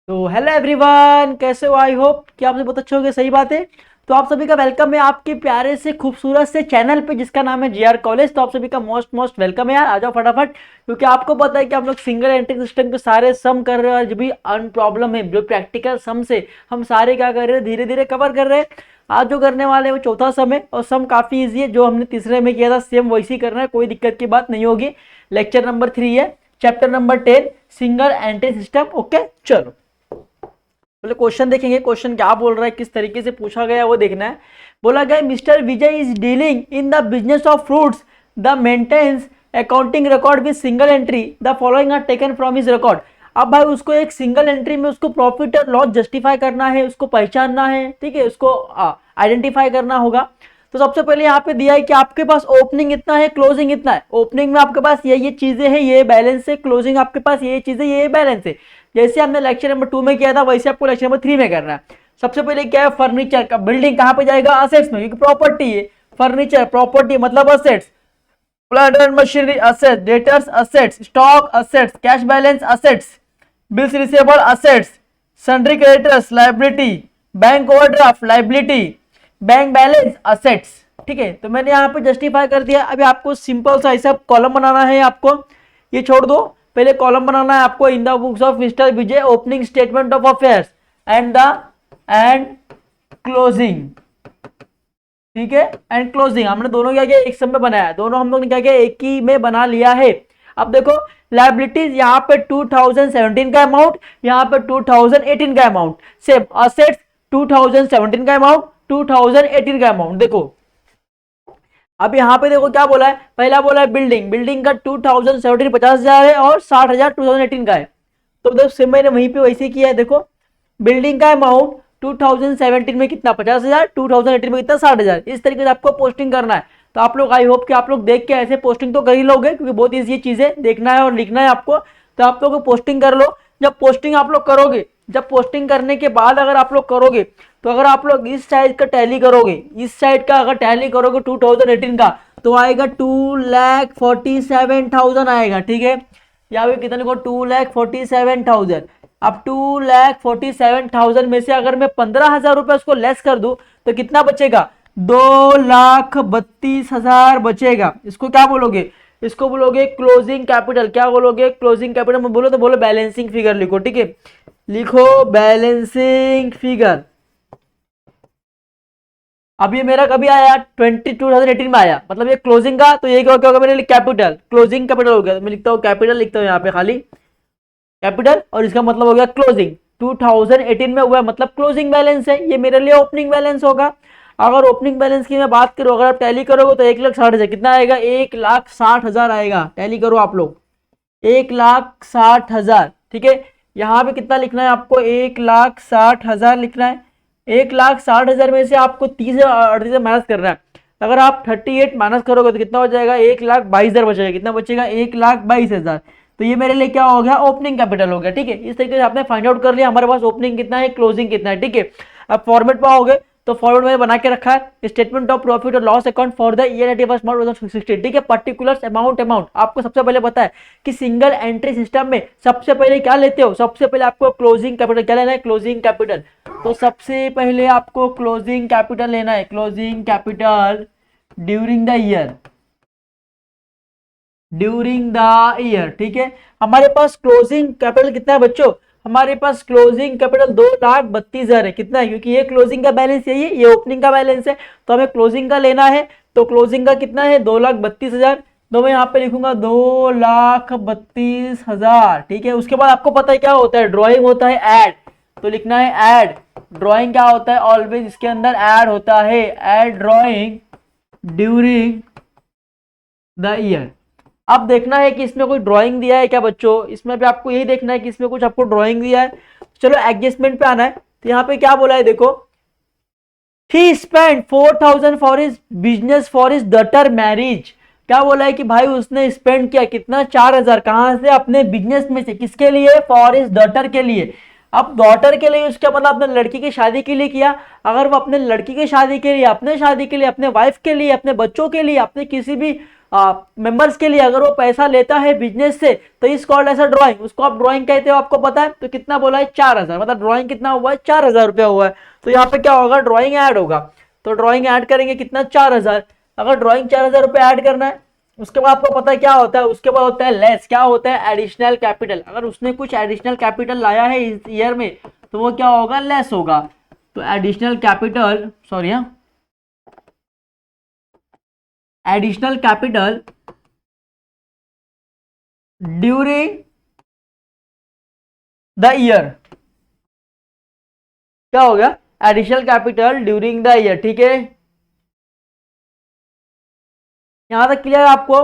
तो hello everyone, कैसे हो? आई होप कि आप सब बहुत अच्छे होंगे। सही बात है। तो आप सभी का वेलकम है आपके प्यारे से खूबसूरत से चैनल पे जिसका नाम है जीआर कॉलेज। तो आप सभी का मोस्ट मोस्ट वेलकम है यार। आ जाओ फटाफट, क्योंकि आपको पता है कि हम लोग सिंगल एंट्री सिस्टम के सारे सम कर रहे हैं और जो भी अन प्रॉब्लम है, जो प्रैक्टिकल सम से हम सारे क्या कर रहे हैं, धीरे धीरे कवर कर रहे हैं। आज जो करने वाले हैं वो चौथा सम है और सम काफी ईजी है। जो हमने तीसरे में किया था सेम वैसे ही करना है, कोई दिक्कत की बात नहीं होगी। लेक्चर नंबर 3 है, chapter number 10, single entry system. Okay, चलो बोले क्वेश्चन देखेंगे। क्वेश्चन क्या बोल रहा है, किस तरीके से पूछा गया है वो देखना है। बोला गया mister Vijay is dealing in the business of fruits, the maintains accounting record with single entry, the following are taken from his record. अब भाई उसको एक सिंगल एंट्री में उसको प्रॉफिट और लॉस जस्टिफाई करना है, उसको पहचानना है, ठीक है, उसको आइडेंटिफाई करना होगा। तो सबसे पहले यहाँ पे दिया है कि आपके पास ओपनिंग इतना है, क्लोजिंग इतना है। ओपनिंग में आपके पास ये चीजें हैं, ये बैलेंस है। क्लोजिंग आपके पास ये चीजें, ये बैलेंस है। जैसे हमने लेक्चर नंबर 2 में किया था वैसे आपको लेक्चर नंबर 3 में करना है। सबसे पहले क्या है, फर्नीचर का बिल्डिंग कहाँ पे जाएगा, असेट्स में, क्योंकि प्रॉपर्टी है। फर्नीचर प्रॉपर्टी मतलब assets, plant and machinery assets, debtors assets, stock assets, cash balance assets, bills receivable assets, sundry creditors liability, bank overdraft liability, bank balance assets. ठीक है, तो मैंने यहाँ पे जस्टिफाई कर दिया। अभी आपको सिंपल सा ऐसा कॉलम बनाना है। आपको ये छोड़ दो, पहले कॉलम बनाना है आपको। In the books of mister Vijay opening statement of affairs and closing, ठीक है, एंड क्लोजिंग। हमने दोनों क्या किया, एक समय में बनाया। दोनों हम लोग ने क्या किया, एक ही में बना लिया है। अब देखो लायबिलिटीज यहाँ पे 2017 का अमाउंट, यहाँ पे 2018 का अमाउंट सेम। असेट्स 2017 का अमाउंट, 2018 का अमाउंट। देखो अब यहाँ पे देखो क्या बोला है, पहला बोला है बिल्डिंग, बिल्डिंग का 2017 50,000 है और 60,000 2018 का है। तो देखो सेम मैंने वहीं पे वैसे किया है। देखो बिल्डिंग का अमाउंट 2017 में कितना 50,000, 2018 में कितना 60,000। इस तरीके से आपको पोस्टिंग करना है। तो आप लोग आई होप कि आप लोग देख के ऐसे पोस्टिंग तो कर ही लोगे, क्योंकि बहुत ईजी चीजें देखना है और लिखना है आपको। तो आप लोग पोस्टिंग कर लो। जब पोस्टिंग आप लोग करोगे, जब पोस्टिंग करने के बाद अगर आप लोग करोगे, तो अगर आप लोग इस साइड का टैली करोगे, इस साइड का अगर टैली करोगे 2018 का, तो आएगा 2,47,000 आएगा। ठीक है, यहाँ पे कितने को 2,47,000। अब 2,47,000 में से अगर मैं 15,000 रुपए उसको लेस कर दूं तो कितना बचेगा, 2,32,000 बचेगा। इसको क्या बोलोगे, इसको बोलोगे क्लोजिंग कैपिटल। क्या बोलोगे, क्लोजिंग कैपिटल में बोलो तो बोलो बैलेंसिंग फिगर लिखो। ठीक है, लिखो बैलेंसिंग फिगर। अब ये मेरा कभी आया 2018 में आया, मतलब ये क्लोजिंग का। तो ये क्या होगा मेरे लिए, कैपिटल, क्लोजिंग कैपिटल हो गया। मैं लिखता हूँ कैपिटल, लिखता हूँ यहाँ पे खाली कैपिटल, और इसका मतलब हो गया क्लोजिंग। 2018 में हुआ मतलब क्लोजिंग बैलेंस है, ये मेरे लिए ओपनिंग बैलेंस होगा। अगर ओपनिंग बैलेंस की मैं बात करूं, अगर आप टैली करोगे तो 1,60,000 कितना आएगा, 1,60,000 आएगा। टैली करो आप लोग, 1,60,000। ठीक है, यहाँ पे कितना लिखना है आपको, 1,60,000 लिखना है। 1,60,000 में से आपको 30 से माइनस करना है। अगर आप 38 माइनस करोगे तो कितना हो जाएगा, 1,22,000 बचेगा। कितना बचेगा, 1,22,000। तो ये मेरे लिए क्या हो गया, ओपनिंग कैपिटल हो गया। ठीक है, इस तरीके से आपने फाइंड आउट कर लिया हमारे पास ओपनिंग कितना है, क्लोजिंग कितना है। ठीक है, अब फॉर्मेट पर आओगे तो फॉर्मेट मैंने बना के रखा है, स्टेटमेंट ऑफ प्रॉफिट और loss account for the year and first March 2016। ठीक है, पर्टिकुलर्स अमाउंट आपको सबसे पहले पता है कि सिंगल एंट्री सिस्टम में सबसे पहले क्या लेते हो, सबसे पहले आपको क्लोजिंग कैपिटल क्या लेना है, क्लोजिंग कैपिटल। तो सबसे पहले आपको क्लोजिंग कैपिटल लेना है, closing capital during the year, during the year. ठीक है, हमारे पास क्लोजिंग कैपिटल कितना है बच्चों, हमारे पास क्लोजिंग कैपिटल 2,32,000 है। कितना है, क्योंकि ये क्लोजिंग का बैलेंस है, ये ओपनिंग का बैलेंस है, तो हमें क्लोजिंग का लेना है। तो क्लोजिंग का कितना है, 2,32,000। तो मैं यहाँ पे लिखूंगा 2,32,000। ठीक है, उसके बाद आपको पता है क्या होता है, ड्रॉइंग होता है ऐड। तो लिखना है ऐड। ड्रॉइंग क्या होता है, ऑलवेज इसके अंदर ऐड होता है, add drawing during the year. अब देखना है कि इसमें कोई ड्राइंग दिया है क्या बच्चों, इसमें भी आपको यही देखना है कि इसमें कुछ आपको ड्राइंग दिया है। चलो एडजस्टमेंट पे आना है। तो यहाँ पे क्या बोला है, देखो he spend 4,000 for his business for his daughter marriage. क्या बोला है कि भाई उसने स्पेंड किया कितना, 4,000। कहां से, अपने बिजनेस में से। किसके लिए, फॉर हिज डॉटर के लिए। अब डॉटर के लिए उसका मतलब अपने लड़की की शादी के लिए किया। अगर वो अपने लड़की की शादी के लिए, अपने शादी के लिए, अपने वाइफ के लिए, अपने बच्चों के लिए, अपने किसी भी मेंबर्स के लिए अगर वो पैसा लेता है बिजनेस से तो इस कॉल्ड एज अ ड्राइंग, उसको आप ड्राइंग कहते हो, आपको पता है। तो कितना बोला है 4000, मतलब ड्राइंग कितना हुआ है 4000 रुपया हुआ है। तो यहाँ पे क्या होगा ड्राइंग ऐड होगा, तो ड्राइंग ऐड करेंगे कितना 4000। अगर ड्राइंग 4000 रुपये ऐड करना है उसके बाद आपको पता है क्या होता है, उसके बाद होता है लेस, क्या होता है एडिशनल कैपिटल। अगर उसने कुछ एडिशनल कैपिटल लाया है इस ईयर में तो वो क्या होगा लेस होगा। तो एडिशनल कैपिटल, सॉरी हाँ, additional capital during the year, क्या हो गया additional capital during the year, ठीक है। यहां तक क्लियर आपको,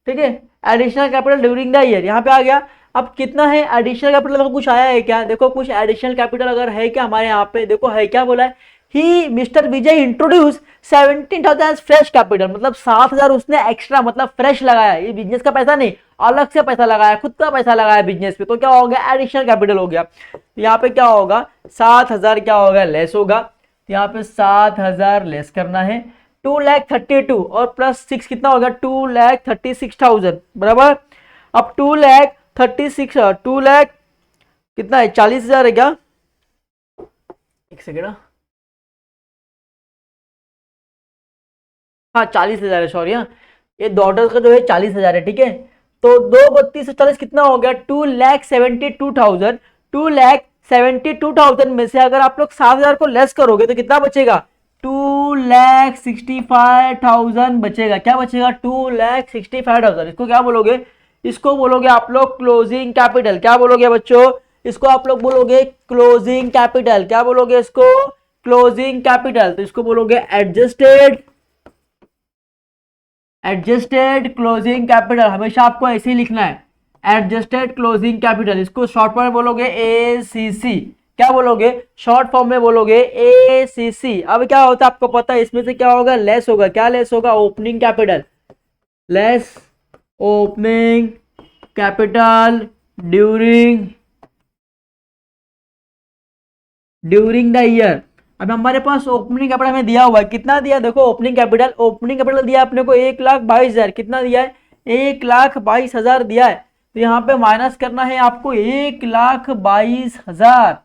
ठीक है। Additional capital during the year यहाँ पे आ गया। अब कितना है एडिशनल कैपिटल, अगर कुछ आया है क्या, देखो कुछ एडिशनल कैपिटल अगर है क्या हमारे यहाँ पे, देखो है क्या बोला है, ही मिस्टर विजय इंट्रोड्यूस 17,000 फ्रेश कैपिटल, मतलब 7,000 उसने एक्स्ट्रा मतलब फ्रेश लगाया, ये बिजनेस का पैसा नहीं, अलग से पैसा लगाया, खुद का पैसा लगाया बिजनेस पे, तो क्या हो गया एडिशनल कैपिटल हो गया। तो यहाँ पे क्या होगा 7,000 क्या होगा लेस होगा, तो यहाँ पे 7,000 लेस करना है। 2,32,000 और प्लस 6 कितना होगा 2,36,000 बराबर। अब 2,36,000 2 लाख कितना है 40,000 है क्या, एक सेकेंड, हाँ 40,000 है, सॉरी हाँ, ये डॉटर्स का जो है 40,000 है, ठीक है। तो 2 32 कितना हो गया 2,72,000, 2,72,000 में से अगर आप लोग 7,000 को लेस करोगे तो कितना बचेगा 2,65,000 बचेगा। क्या बचेगा 2,65,000, इसको क्या बोलोगे, इसको बोलोगे आप लोग क्लोजिंग कैपिटल। क्या बोलोगे बच्चों, इसको आप लोग बोलोगे क्लोजिंग कैपिटल। क्या बोलोगे इसको क्लोजिंग कैपिटल, तो इसको बोलोगे एडजस्टेड क्लोजिंग कैपिटल। हमेशा आपको ऐसे ही लिखना है एडजस्टेड क्लोजिंग कैपिटल, इसको शॉर्ट फॉर्म में बोलोगे एसीसी। क्या बोलोगे शॉर्ट फॉर्म में बोलोगे एसीसी। अब क्या होता है आपको पता है, इसमें से क्या होगा लेस होगा, क्या लेस होगा opening capital, less opening capital during the year. अब हमारे पास ओपनिंग कैपिटल हमें दिया हुआ है, कितना दिया देखो ओपनिंग कैपिटल दिया अपने को 1,22,000, कितना दिया है 1,22,000 दिया है। तो यहाँ पे माइनस करना है आपको 1,22,000।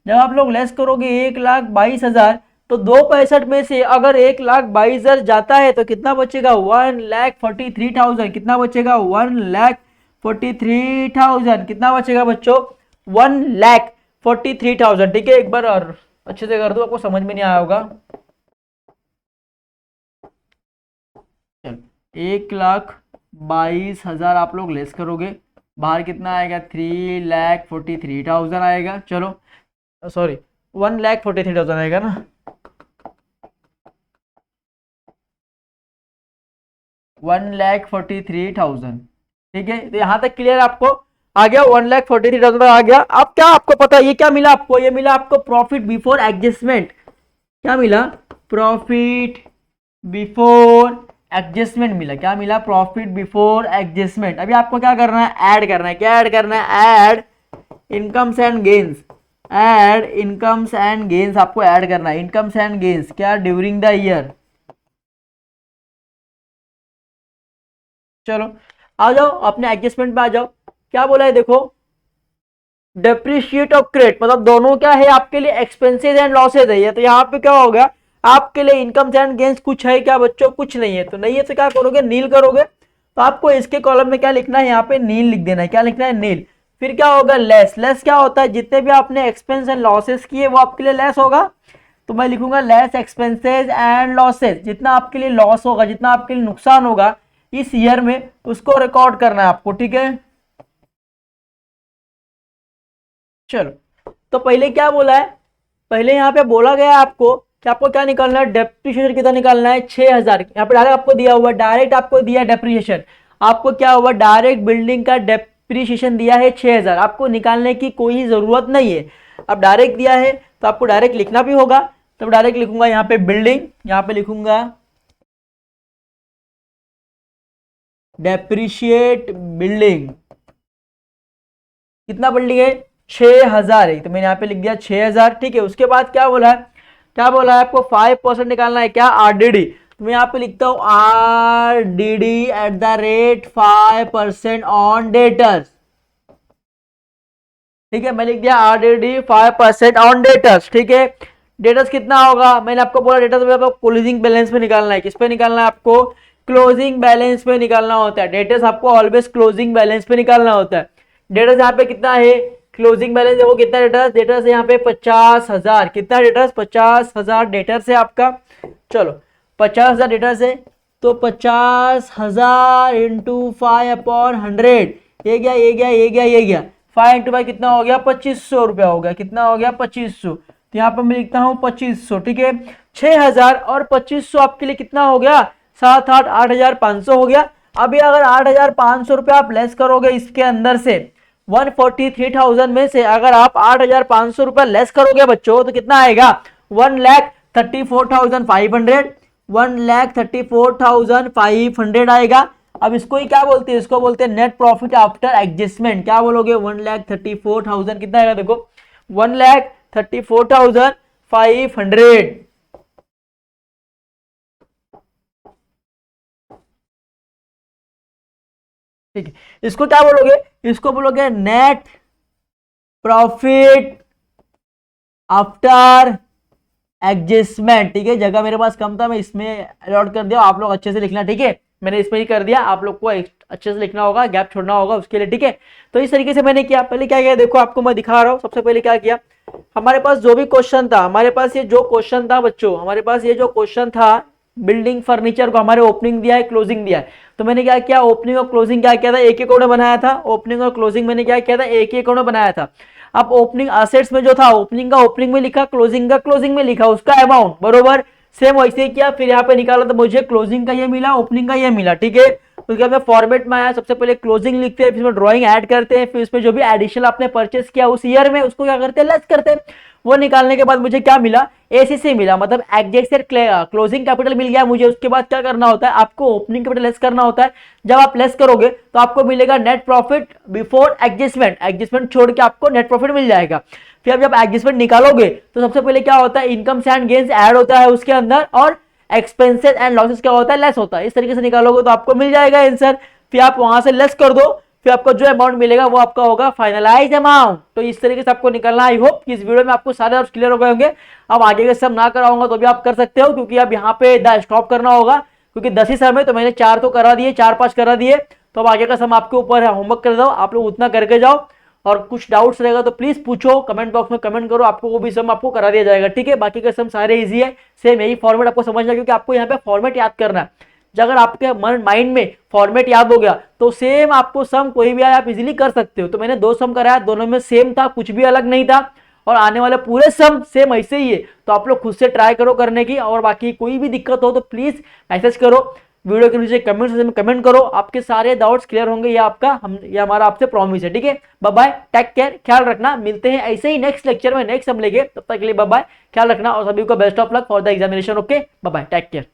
जब आप लोग लेस करोगे 1,22,000 तो 2,65 में से अगर 1,22,000 जाता है तो कितना बचेगा 1,43,000, कितना बचेगा 1,43,000, कितना बचेगा बच्चों 1,43,000, ठीक है। एक बार और अच्छे से कर दो, आपको समझ में नहीं आया होगा। 1,22,000 आप लोग लेस करोगे, बाहर कितना आएगा 3,43,000 आएगा, चलो सॉरी 1,43,000 आएगा ना, 1,43,000, ठीक है। तो यहां तक क्लियर आपको आ गया 1,43,000 आ गया। अब क्या आपको पता है ये क्या मिला आपको, ये मिला आपको प्रॉफिट बिफोर एडजस्टमेंट। क्या मिला प्रॉफिट बिफोर एडजस्टमेंट मिला, क्या मिला प्रॉफिट बिफोर एडजस्टमेंट। अभी आपको क्या करना है ऐड करना है, क्या ऐड करना है add incomes and gains, add incomes and gains आपको ऐड करना है, इनकम्स एंड गेन्स क्या ड्यूरिंग द ईयर। चलो आ जाओ अपने एडजस्टमेंट पे आ जाओ, क्या बोला है देखो डेप्रिशिएट और क्रेडिट, मतलब दोनों क्या है आपके लिए एक्सपेंसेस एंड लॉसेज है। तो यहाँ पे क्या होगा आपके लिए इनकम एंड गेन्स कुछ है क्या बच्चों, कुछ नहीं है। तो नहीं है तो क्या करोगे नील करोगे, तो आपको इसके कॉलम में क्या लिखना है यहाँ पे नील लिख देना है, क्या लिखना है नील। फिर क्या होगा लेस, लेस क्या होता है जितने भी आपने एक्सपेंस एंड लॉसेस किए वो आपके लिए लेस होगा। तो मैं लिखूंगा लेस एक्सपेंसेस एंड लॉसेस, जितना आपके लिए लॉस होगा, जितना आपके लिए नुकसान होगा इस ईयर में उसको रिकॉर्ड करना है आपको, ठीक है। चलो तो पहले क्या बोला है, पहले यहाँ पे बोला गया आपको कि आपको क्या निकालना है डेप्रिसिएशन कितना निकालना है 6,000। यहाँ पे डायरेक्ट आपको दिया हुआ, डायरेक्ट आपको दिया डेप्रिसिएशन, आपको क्या हुआ डायरेक्ट बिल्डिंग का डेप्रिसिएशन दिया है 6,000, आपको निकालने की कोई जरूरत नहीं है। अब डायरेक्ट दिया है तो आपको डायरेक्ट लिखना भी होगा, तो डायरेक्ट लिखूंगा यहाँ पे बिल्डिंग, यहाँ पे लिखूंगा डेप्रिशिएट बिल्डिंग, कितना बिल्डिंग है 6,000 है, तो मैंने यहाँ पे लिख दिया 6,000, ठीक है। उसके बाद क्या बोला है, क्या बोला है आपको 5% निकालना है क्या आरडीडी, तो मैं यहाँ पे लिखता हूँ RDD@5% ऑन डेटर्स। ठीक है, मैं लिख दिया RDD 5% ऑन डेटर्स। ठीक है, डेटर्स कितना होगा, मैंने आपको बोला डेटर्स में आपको क्लोजिंग बैलेंस पे निकालना है। किस पे निकालना है आपको, क्लोजिंग बैलेंस पे निकालना होता है। डेटर्स आपको ऑलवेज क्लोजिंग बैलेंस पे निकालना होता है। डेटर्स यहाँ पे कितना है, क्लोजिंग बैलेंस देखो कितना डेटर्स, डेटर्स यहाँ पे 50,000। कितना डेटर्स, 50,000 डेटर्स है आपका। चलो 50,000 डेटर्स है, तो 50,000 इंटू 5/100, ये गया ये गया ये गया ये गया। 5 इंटू 5 कितना हो गया, 2500 रुपया हो गया। कितना हो गया, 2500। तो यहाँ पर मैं लिखता हूँ 2500। ठीक है, 6,000 और 2500 आपके लिए कितना हो गया, 7 8 8,500 हो गया। अभी अगर 8,500 रुपया आप लेस करोगे इसके अंदर से, 143,000 में से अगर आप 8,500 रुपया लेस करोगे बच्चों, तो कितना आएगा, 1,34,500। 1,34,500 आएगा। अब इसको ही क्या बोलते हैं, इसको बोलते हैं नेट प्रॉफिट आफ्टर एडजस्टमेंट। क्या बोलोगे, 1,34,000 कितना आएगा, देखो 1,34,500। ठीक है, इसको क्या बोलोगे, इसको बोलोगे नेट प्रॉफिट आफ्टर एडजस्टमेंट। ठीक है, जगह मेरे पास कम था, मैं इसमें अलॉट कर दिया, आप लोग अच्छे से लिखना। ठीक है, मैंने इसमें ही कर दिया, आप लोग को अच्छे से लिखना होगा, गैप छोड़ना होगा उसके लिए। ठीक है, तो इस तरीके से मैंने किया। पहले क्या किया, देखो आपको मैं दिखा रहा हूं। सबसे पहले क्या किया, हमारे पास जो भी क्वेश्चन था, हमारे पास ये जो क्वेश्चन था बच्चों, हमारे पास ये जो क्वेश्चन था, बिल्डिंग फर्नीचर को हमारे ओपनिंग दिया है, क्लोजिंग दिया है। तो मैंने क्या किया, ओपनिंग और क्लोजिंग क्या किया था, एक एक बनाया था। ओपनिंग और क्लोजिंग मैंने क्या किया था, एक एक बनाया था। अब ओपनिंग असेट्स में जो था, ओपनिंग का ओपनिंग में लिखा, क्लोजिंग का क्लोजिंग में लिखा, उसका अमाउंट बरोबर सेम वैसे ही किया। फिर यहाँ पे निकाला तो मुझे क्लोजिंग का ये मिला, ओपनिंग का ये मिला। ठीक है, उसके बाद में फॉर्मेट में आया, सबसे पहले क्लोजिंग लिखते हैं, फिर इसमें ड्राइंग ऐड करते हैं, फिर इसमें जो भी एडिशनल आपने परचेस किया उस ईयर में उसको क्या करते हैं, लेस करते हैं। वो निकालने के बाद मुझे क्या मिला, एसीसी मिला, मतलब एग्जैक्ट क्लोजिंग कैपिटल मिल गया मुझे। उसके बाद क्या करना होता है, आपको ओपनिंग कैपिटल लेस करना होता है। जब आप लेस करोगे तो आपको मिलेगा net profit before adjustment, adjustment छोड़ के आपको नेट प्रॉफिट मिल जाएगा। फिर अब जब एडजस्टमेंट निकालोगे तो सबसे पहले क्या होता है, इनकम्स एंड गेन्स ऐड होता है उसके अंदर, और एक्सपेंसेस एंड लॉसेस क्या होता है, लेस होता है। इस तरीके से निकालोगे तो आपको मिल जाएगा आंसर। फिर आप वहां से लेस कर दो, फिर आपको जो अमाउंट मिलेगा वो आपका होगा फाइनलाइज अमाउंट। तो इस तरीके से आपको निकलना। आई होप कि इस वीडियो में आपको सारे डाउट्स क्लियर हो गए होंगे। अब आगे के सब ना कराऊंगा तो भी आप कर सकते हो, क्योंकि अब यहाँ पे स्टॉप करना होगा, क्योंकि 10 ही सम है, तो मैंने 4 तो करा दिए, 4-5 करा दिए। तो अब आगे का सम आपके ऊपर है, होमवर्क कर दो, आप लोग उतना करके जाओ। और कुछ डाउट्स रहेगा तो प्लीज पूछो, कमेंट बॉक्स में कमेंट करो, आपको वो भी सम आपको करा दिया जाएगा। ठीक है, बाकी के सम सारे इजी है, सेम यही फॉर्मेट आपको समझना, क्योंकि आपको यहाँ पे फॉर्मेट याद करना है। अगर आपके माइंड में फॉर्मेट याद हो गया तो सेम आपको सम कोई भी आया आप इजीली कर सकते हो। तो मैंने 2 सम कराया, दोनों में सेम था, कुछ भी अलग नहीं था, और आने वाले पूरे सम सेम ऐसे ही है। तो आप लोग खुद से ट्राई करो करने की, और बाकी कोई भी दिक्कत हो तो प्लीज मैसेज करो, वीडियो के नीचे कमेंट सेक्शन में कमेंट करो, आपके सारे डाउट्स क्लियर होंगे, ये हमारा आपसे प्रॉमिस है। ठीक है, बाय बाय, टेक केयर, ख्याल रखना, मिलते हैं ऐसे ही नेक्स्ट लेक्चर में नेक्स्ट सम लेके, तब तक के लिए बाय बाय, ख्याल रखना, और सभी को best of luck for the examination. Okay, bye bye, take care.